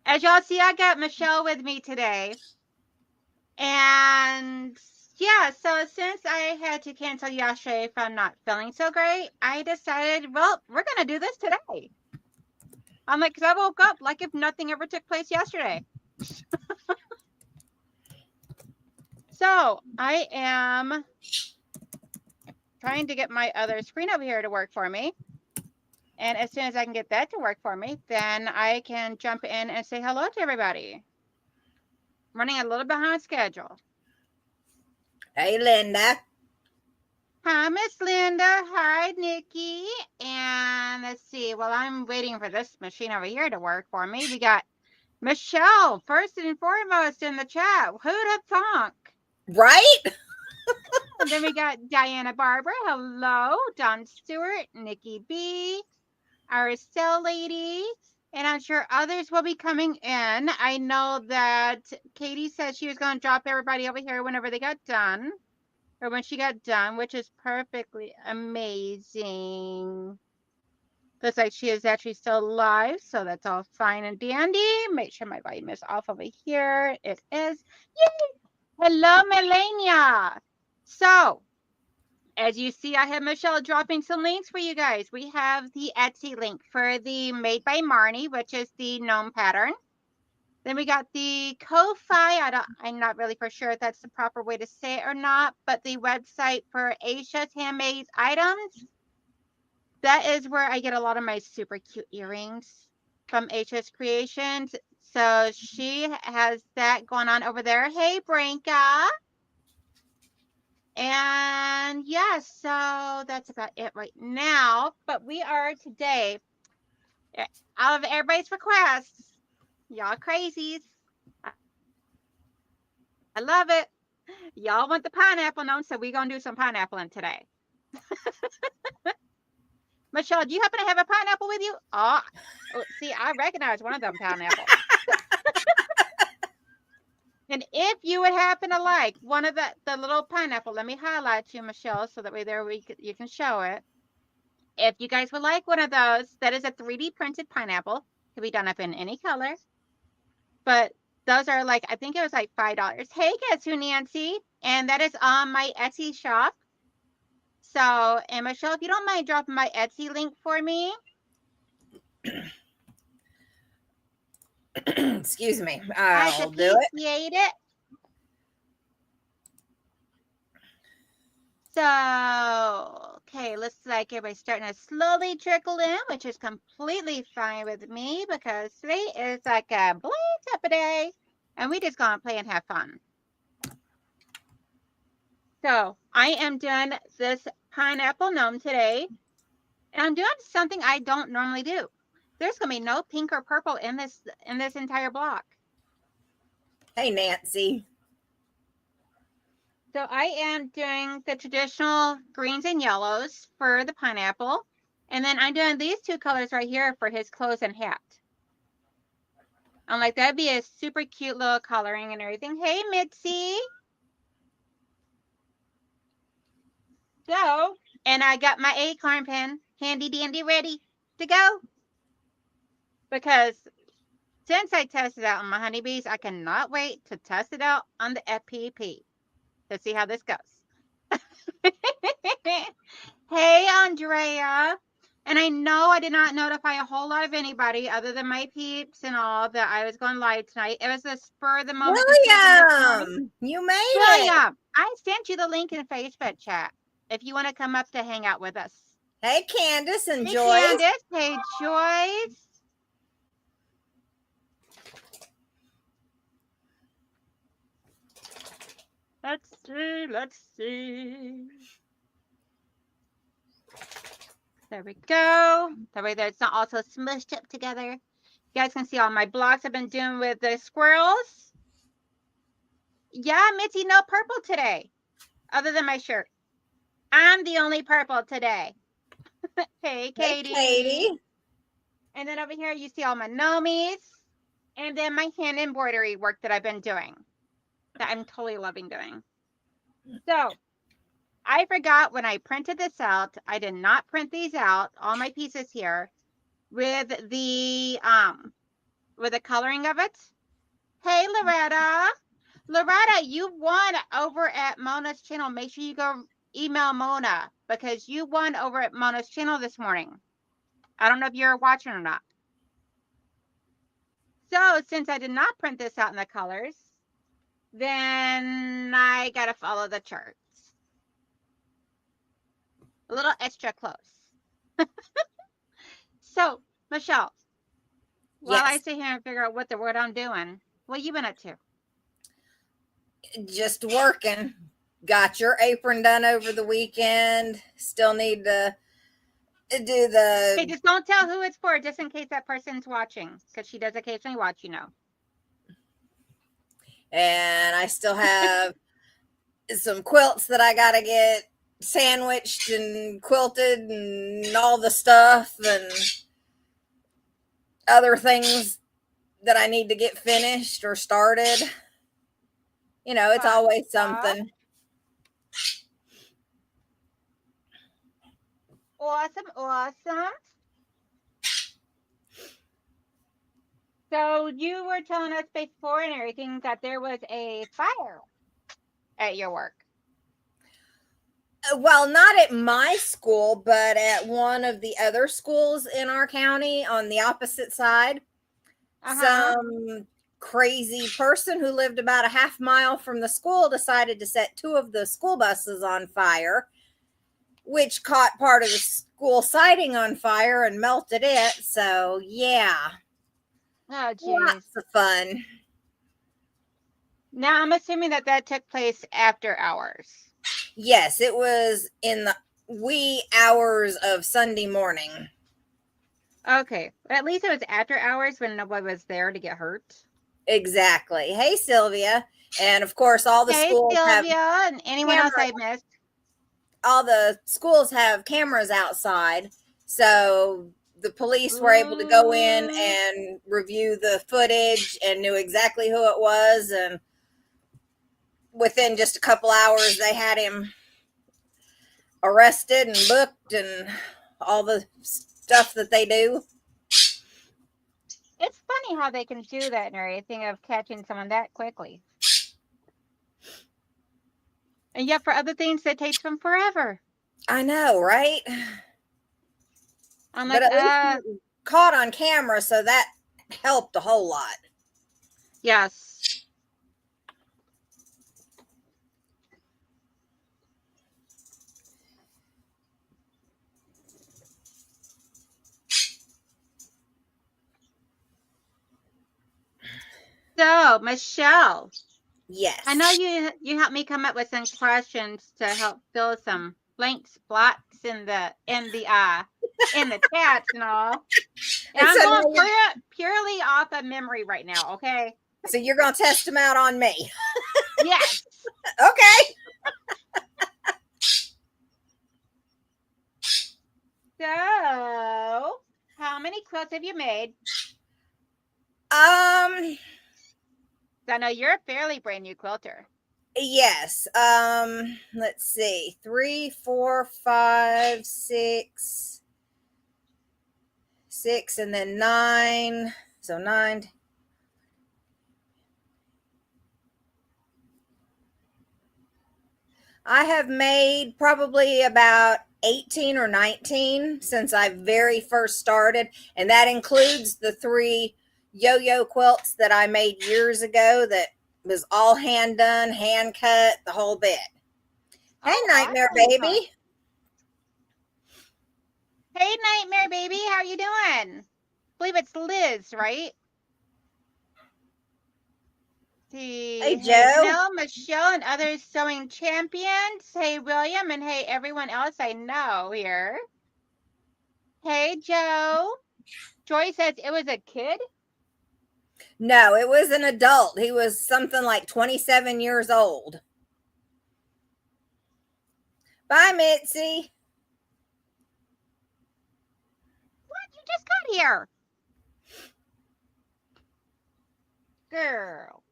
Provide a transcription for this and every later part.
as y'all see, I got Michelle with me today. And yeah, so since I had to cancel yesterday if I'm not feeling so great, I decided, well, we're going to do this today. I'm like, because I woke up like if nothing ever took place yesterday. So I am trying to get my other screen over here to work for me. And as soon as I can get that to work for me, then I can jump in and say hello to everybody. Running a little behind schedule. Hey, Linda. Hi, Miss Linda. Hi, Nikki. And let's see. While I'm waiting for this machine over here to work for me, we got Michelle, first and foremost in the chat. Who'd have thunk? Right? And then we got Diana Barber. Hello. Don Stewart, Nikki B, our cell lady. And I'm sure others will be coming in. I know that Katie said she was going to drop everybody over here whenever they got done. Or when she got done, which is perfectly amazing. Looks like she is actually still live, so that's all fine and dandy. Make sure my volume is off over here. It is. Yay! Hello, Melania. So, as you see, I have Michelle dropping some links for you guys. We have the Etsy link for the Made by Marnie, which is the gnome pattern. Then we got the Ko-Fi. I'm not really for sure if that's the proper way to say it or not, but the website for Aisha's handmade items. That is where I get a lot of my super cute earrings from Aisha's Creations. So she has that going on over there. Hey, Branka. And yeah, so that's about it right now. But we are today, out of everybody's requests, y'all crazies. I love it. Y'all want the pineapple gnome, so we're going to do some pineappling today. Michelle, do you happen to have a pineapple with you? Oh, see, I recognize one of them pineapples. And if you would happen to like one of the little pineapple, let me highlight you, Michelle, so that way there you can show it. If you guys would like one of those, that is a 3D printed pineapple. Can be done up in any color. But those are like, I think it was like $5. Hey, guess who, Nancy? And that is on my Etsy shop. So, and Michelle, if you don't mind dropping my Etsy link for me. Excuse me. I'd I'll do it. appreciate it. So, okay, looks like everybody's starting to slowly trickle in, which is completely fine with me because today is like a blaze up a day and we just gonna play and have fun. So, I am doing this pineapple gnome today and I'm doing something I don't normally do. There's gonna be no pink or purple in this entire block. Hey, Nancy. So I am doing the traditional greens and yellows for the pineapple. And then I'm doing these two colors right here for his clothes and hat. I'm like, that'd be a super cute little coloring and everything. Hey, Mitzi. So, and I got my acorn pen handy dandy ready to go. Because since I tested out on my honeybees, I cannot wait to test it out on the FPP to see how this goes. Hey, Andrea. And I know I did not notify a whole lot of anybody other than my peeps and all that I was going live tonight. It was a spur of the moment. William, you made it. William, I sent you the link in Facebook chat if you want to come up to hang out with us. Hey, Candace and Hey, Joyce. Candace. Hey, Joyce. Let's see. Let's see. There we go. That way it's not also smushed up together. You guys can see all my blocks I've been doing with the squirrels. Yeah, Mitzi, no purple today, other than my shirt. I'm the only purple today. Hey, Katie. Hey, Katie. And then over here, you see all my gnomies. And then my hand embroidery work that I've been doing that I'm totally loving doing. So I forgot when I printed this out, I did not print these out, all my pieces here, with the with the coloring of it. Hey, Loretta. Loretta, you won over at Mona's channel. Make sure you go email Mona because you won over at Mona's channel this morning. I don't know if you're watching or not. So since I did not print this out in the colors, then I got to follow the charts. A little extra close. So, Michelle, while I Yes. sit here and figure out what the word I'm doing, what you been up to? Just working. Got your apron done over the weekend. Still need to do the. Hey, just don't tell who it's for, just in case that person's watching, because she does occasionally watch, you know. And I still have some quilts that I got to get sandwiched and quilted and all the stuff and other things that I need to get finished or started. You know, it's always something. Awesome, awesome. So you were telling us before and everything that there was a fire at your work. Well, not at my school, but at one of the other schools in our county on the opposite side. Some crazy person who lived about a half mile from the school decided to set two of the school buses on fire, which caught part of the school siding on fire and melted it. So, yeah. Oh, geez. Lots of fun. Now, I'm assuming that took place after hours. Yes, it was in the wee hours of Sunday morning. Okay. At least it was after hours when nobody was there to get hurt. Exactly. Hey, Sylvia. And of course, all the schools Sylvia, have and anyone else I missed. All the schools have cameras outside. So the police were able to go in and review the footage and knew exactly who it was. And within just a couple hours, they had him arrested and booked and all the stuff that they do. It's funny how they can do that and everything of catching someone that quickly. And yet for other things, it takes them forever. I know, right? I'm but like, at least caught on camera, so that helped a whole lot. Yes. So, Michelle. Yes. I know you helped me come up with some questions to help fill some blank spots in the chats and all. And I'm going purely off of memory right now, okay? So you're going to test them out on me. Yes. Okay. So, how many quilts have you made? I know you're a fairly brand new quilter. Yes. Let's see. 3, 4, 5, 6, 6, and then 9. So 9. I have made probably about 18 or 19 since I very first started. And that includes the 3 yo-yo quilts that I made years ago that was all hand done, hand cut, the whole bit. Hey, Nightmare Baby. Hey, Nightmare Baby. How you doing? I believe it's Liz, right? Hey, Joe. Hello, Michelle and other sewing champions. Hey, William, and hey, everyone else I know here. Hey, Joe. Joy says it was a kid? No, it was an adult. He was something like 27 years old. Bye, Mitzi. What? You just got here. Girl.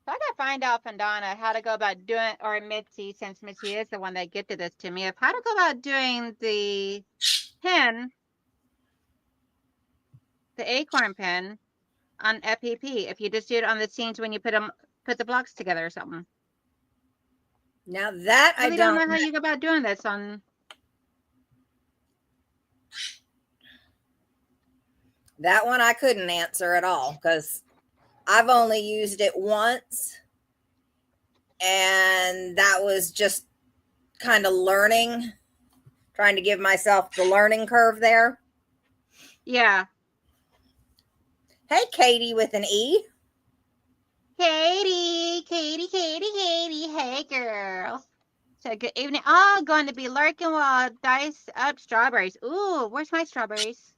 So I gotta find out from Donna how to go about doing, or Mitzi, since Mitzi is the one that gifted this to me, of how to go about doing the pin the acorn pen on FPP if you just do it on the scenes when you put the blocks together or something. Now that I really don't know how you go about doing this on. That one I couldn't answer at all because I've only used it once, and that was just kind of learning, trying to give myself the learning curve there. Yeah. Hey, Katie with an E. Katie. Hey, girl. So good evening. Oh, going to be lurking while I dice up strawberries. Ooh, where's my strawberries?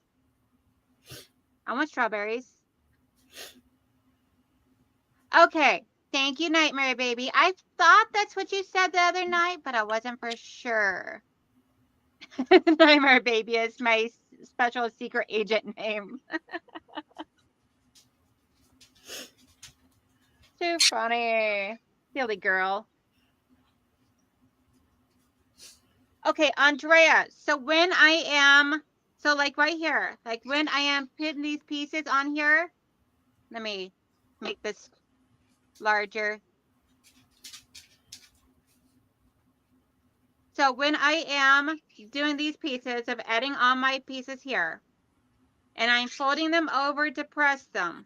I want strawberries. Okay. Thank you, Nightmare Baby. I thought that's what you said the other night, but I wasn't for sure. Nightmare Baby is my special secret agent name. Too funny. Silly girl. Okay, Andrea. So when I am, so like right here, like when I am putting these pieces on here, let me make this larger. So when I am doing these pieces of adding on my pieces here, and I'm folding them over to press them,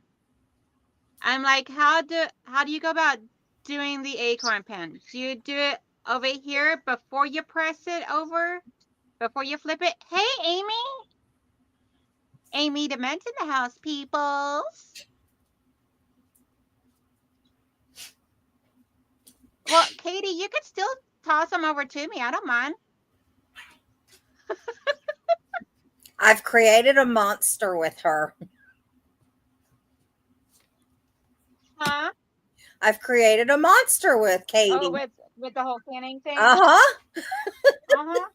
I'm like, how do you go about doing the acorn pen? Do you do it over here before you press it over? Before you flip it? Hey, Amy. Amy Dements in the house, peoples. Well, Katie, you could still toss them over to me. I don't mind. I've created a monster with her. Huh? I've created a monster with Katie. Oh, with the whole fanning thing? Uh-huh. Uh-huh.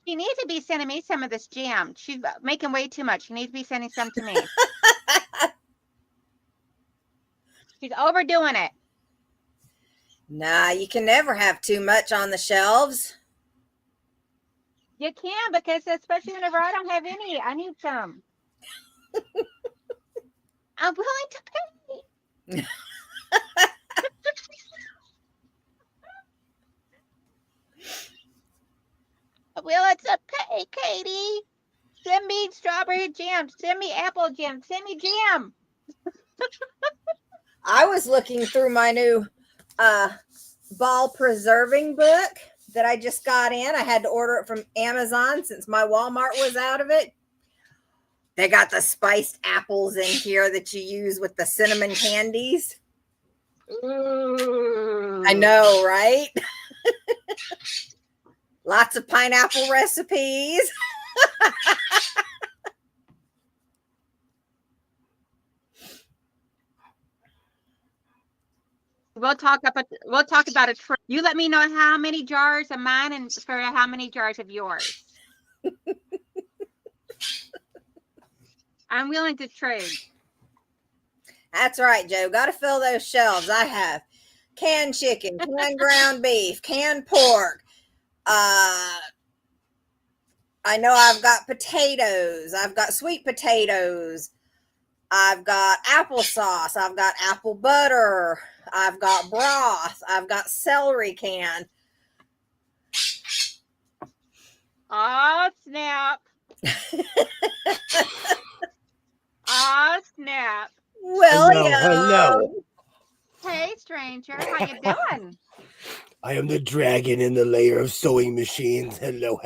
She needs to be sending me some of this jam. She's making way too much. She needs to be sending some to me. She's overdoing it. Nah, you can never have too much on the shelves. You can, because especially whenever I don't have any, I need some. I'm willing to pay. I'm willing to pay, Katie. Send me strawberry jam. Send me apple jam. Send me jam. I was looking through my new ball preserving book that I just got in. I had to order it from Amazon since my Walmart was out of it. They got the spiced apples in here that you use with the cinnamon candies. Ooh. I know, right? Lots of pineapple recipes. We'll talk about it. You let me know how many jars of mine and for how many jars of yours. I'm willing to trade. That's right, Joe. Got to fill those shelves. I have canned chicken, canned ground beef, canned pork. I know I've got potatoes. I've got sweet potatoes. I've got applesauce. I've got apple butter. I've got broth. I've got celery can. Oh, snap. Oh, snap. William. Hello. Hey, stranger. How you doing? I am the dragon in the layer of sewing machines. Hello.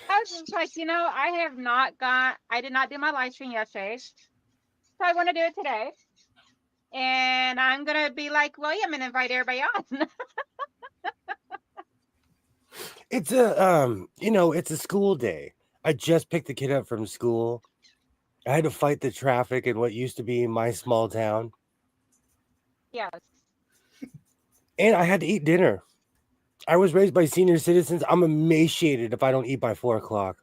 I was just like, I did not do my live stream yesterday. So I want to do it today. And I'm going to be like William and invite everybody on. It's it's a school day. I just picked the kid up from school. I had to fight the traffic in what used to be my small town. Yes. And I had to eat dinner. I was raised by senior citizens. I'm emaciated if I don't eat by 4:00.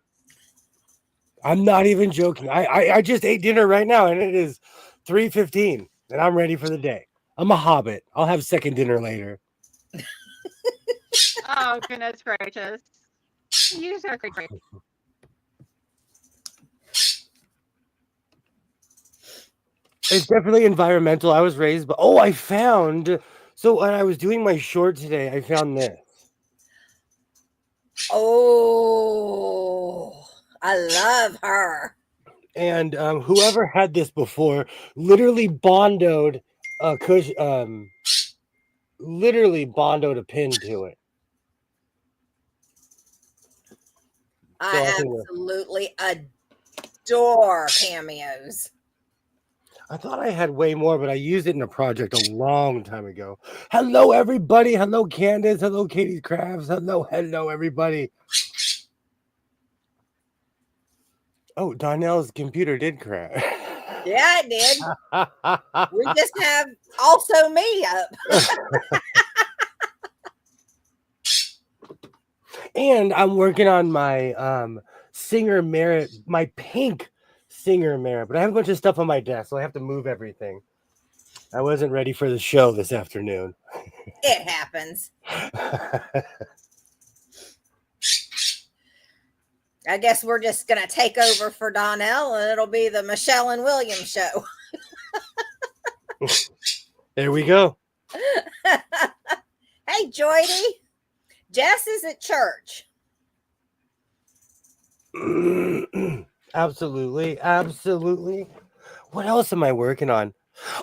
I'm not even joking. I just ate dinner right now and it is 3:15 and I'm ready for the day. I'm a hobbit. I'll have second dinner later. Oh, goodness gracious. You so great. It's definitely environmental. I was raised, but I found. So when I was doing my short today, I found this. Oh, I love her. And whoever had this before literally bondoed a literally bondoed a pin to it. So I I think absolutely adore cameos. I thought I had way more, but I used it in a project a long time ago. Hello, everybody. Hello, Candace. Hello, Katie's Crafts. Hello, everybody. Oh, Donnell's computer did crash. Yeah, it did. We just have also me up. And I'm working on my singer merit, my pink singer merit, but I have a bunch of stuff on my desk, so I have to move everything. I wasn't ready for the show this afternoon. It happens. I guess we're just going to take over for Donnell and it'll be the Michelle and William show. There we go. Hey, Joydy. Jess is at church. Absolutely. What else am I working on?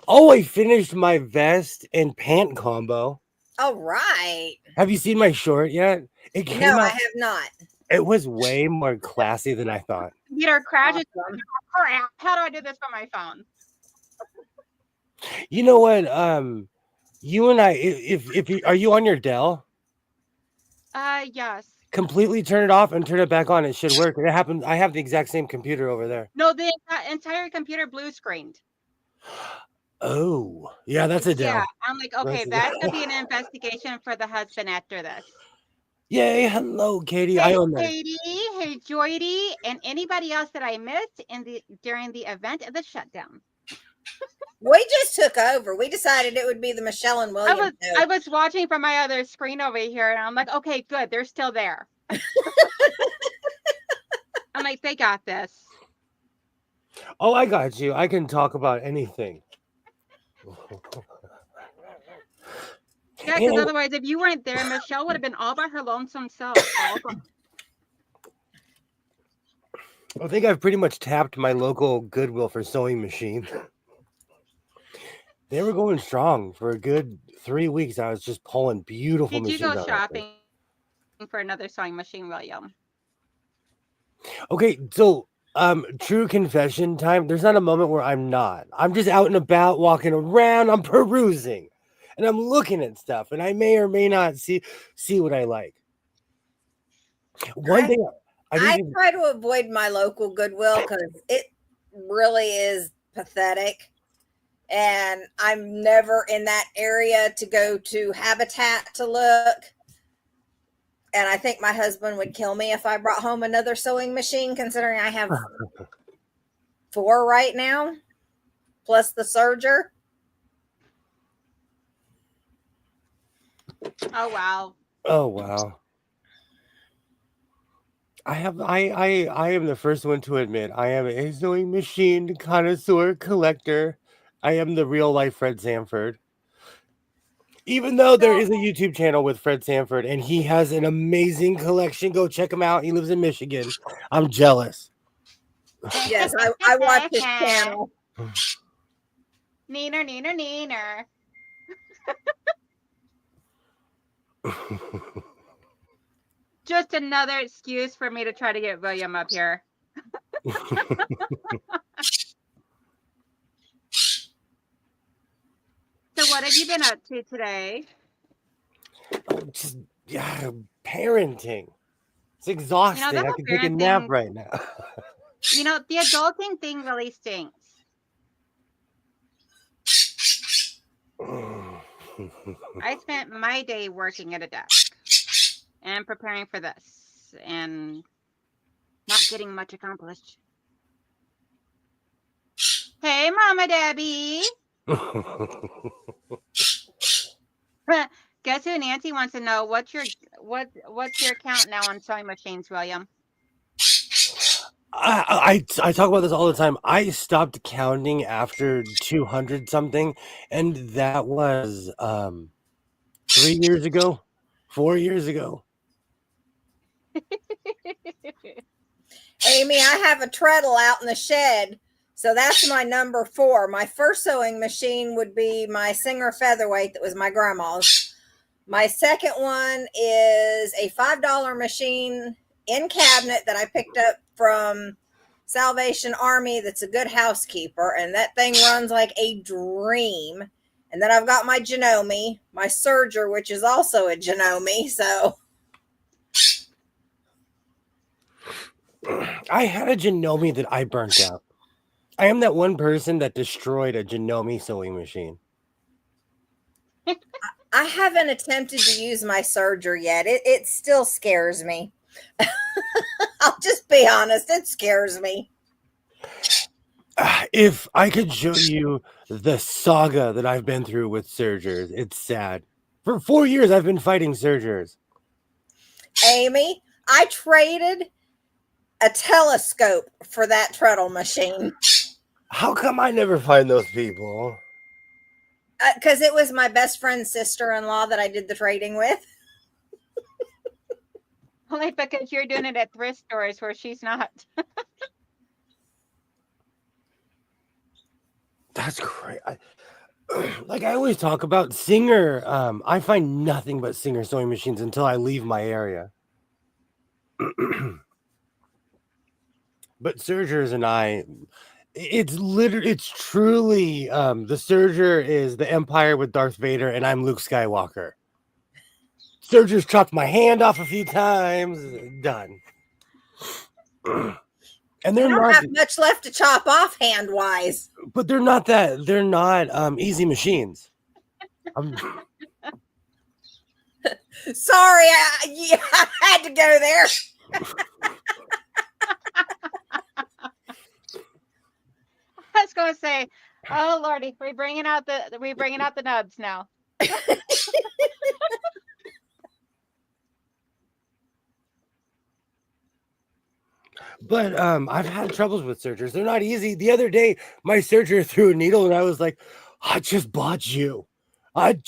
Oh, I finished my vest and pant combo. All right. Have you seen my short yet? It No, came I out. have not. It was way more classy than I thought. Computer crashes. Awesome. Crap. How do I do this from my phone? You know what? You and I, if you are you on your Dell? Yes. Completely turn it off and turn it back on. It should work. It happened. I have the exact same computer over there. No, the entire computer blue screened. Oh, yeah, that's a Dell. Yeah, I'm like, okay, That's that's gonna be an investigation for the husband after this. Yay! Hello, Katie. Hey, I own that. Katie. Hey, Joydy, and anybody else that I missed during the event of the shutdown. We just took over. We decided it would be the Michelle and William show. I was watching from my other screen over here, and I'm like, okay, good, they're still there. I'm like, they got this. Oh, I got you. I can talk about anything. Yeah, because otherwise, if you weren't there, Michelle would have been all by her lonesome self. I think I've pretty much tapped my local Goodwill for sewing machine. They were going strong for a good 3 weeks. I was just pulling beautiful Did machines. you go shopping for another sewing machine, William? Okay, so true confession time. There's not a moment where I'm not. I'm just out and about, walking around. I'm perusing, and I'm looking at stuff, and I may or may not see what I like. One thing I try to avoid my local Goodwill because it really is pathetic. And I'm never in that area to go to Habitat to look. And I think my husband would kill me if I brought home another sewing machine, considering I have 4 right now, plus the serger. Oh, wow. Oh, wow. I am the first one to admit I am a sewing machine connoisseur collector. I am the real life Fred Sanford. Even though there is a YouTube channel with Fred Sanford and he has an amazing collection, go check him out. He lives in Michigan. I'm jealous. Yes, I watch his channel. Neener. Just another excuse for me to try to get William up here. So what have you been up to today? Just parenting. It's exhausting. I can take a nap right now. The adulting thing really stinks. I spent my day working at a desk and preparing for this and not getting much accomplished. Hey, Mama Debbie. Guess who Nancy wants to know? What's your account now on sewing machines, William? I talk about this all the time. I stopped counting after 200 something, and that was 3 years ago, 4 years ago. Amy, I have a treadle out in the shed. So that's my number 4. My first sewing machine would be my Singer Featherweight that was my grandma's. My second one is a $5 machine in cabinet that I picked up from Salvation Army that's a good housekeeper, and that thing runs like a dream. And then I've got my gnome, my serger, which is also a gnome. So I had a gnome that I burnt out. I am that one person that destroyed a gnome sewing machine. I haven't attempted to use my serger yet. It still scares me. I'll just be honest, it scares me. If I could show you the saga that I've been through with sergers, it's sad. For 4 years, I've been fighting sergers. Amy, I traded a telescope for that treadle machine. How come I never find those people? Because it was my best friend's sister-in-law that I did the trading with. Only because you're doing it at thrift stores where she's not. That's great. Like I always talk about Singer. I find nothing but Singer sewing machines until I leave my area. But sergers and it's truly the serger is the Empire with Darth Vader, and I'm Luke Skywalker. Sergers chopped my hand off a few times. Done. And They they're don't not, have much left to chop off hand-wise. but they're not easy machines. Sorry, I had to go there. I was going to say, oh Lordy, we're bringing out the nubs now. But I've had troubles with sergers. They're not easy. The other day, my serger threw a needle, and I was like, "I just bought you. But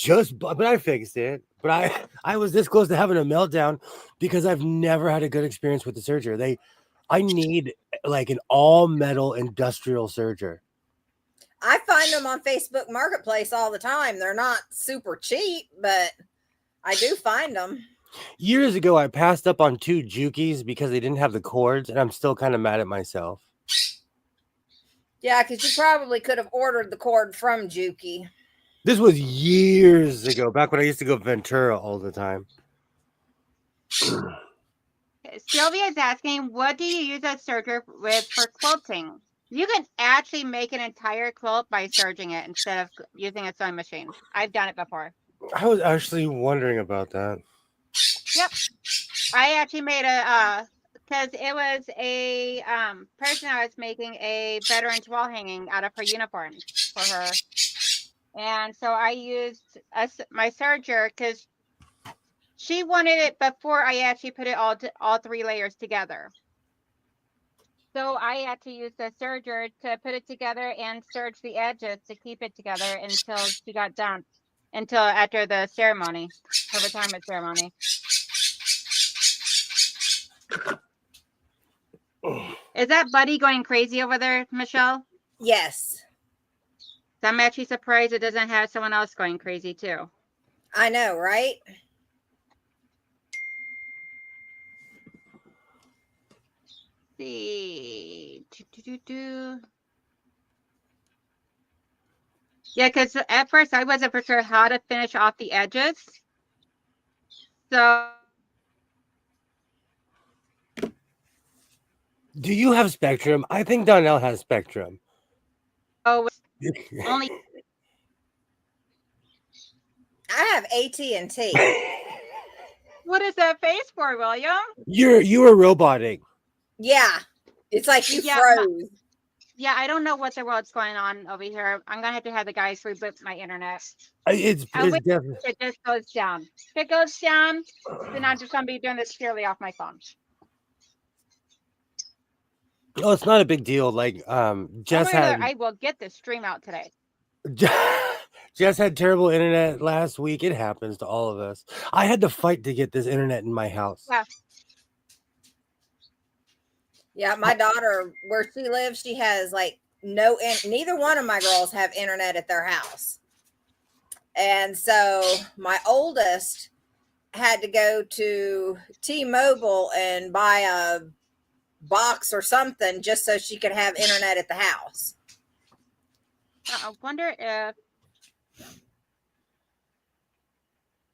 I fixed it. But I was this close to having a meltdown because I've never had a good experience with the serger. I need like an all metal industrial serger. I find them on Facebook Marketplace all the time. They're not super cheap, but I do find them. Years ago, I passed up on 2 Jukies because they didn't have the cords, and I'm still kind of mad at myself. Yeah, because you probably could have ordered the cord from Juki. This was years ago, back when I used to go Ventura all the time. Sylvia is asking, what do you use a serger with for quilting? You can actually make an entire quilt by serging it instead of using a sewing machine. I've done it before. I was actually wondering about that. Yep. I actually made because it was a person I was making a veteran's wall hanging out of her uniform for her. And so I used my serger because she wanted it before I actually put it all 3 layers together. So I had to use the serger to put it together and serge the edges to keep it together until she got done, until after the ceremony, her retirement ceremony. Is that Buddy going crazy over there, Michelle? Yes. I'm actually surprised it doesn't have someone else going crazy too. I know, right? See. Yeah, because at first I wasn't for sure how to finish off the edges. So. Do you have Spectrum? I think Donnell has Spectrum. Oh, only. I have AT&T. What is that face for, William? You were roboting. Yeah. It's like you froze. Yeah, I don't know what the world's going on over here. I'm gonna have to have the guys reboot my internet. It's definitely. It just goes down. If it goes down, then I'm just gonna be doing this purely off my phone. Oh, it's not a big deal. Like, Jess had I will get this stream out today. Jess had terrible internet last week. It happens to all of us. I had to fight to get this internet in my house. Yeah. Yeah, my daughter, where she lives, she has like neither one of my girls have internet at their house. And so my oldest had to go to T-Mobile and buy a box or something just so she could have internet at the house. I wonder if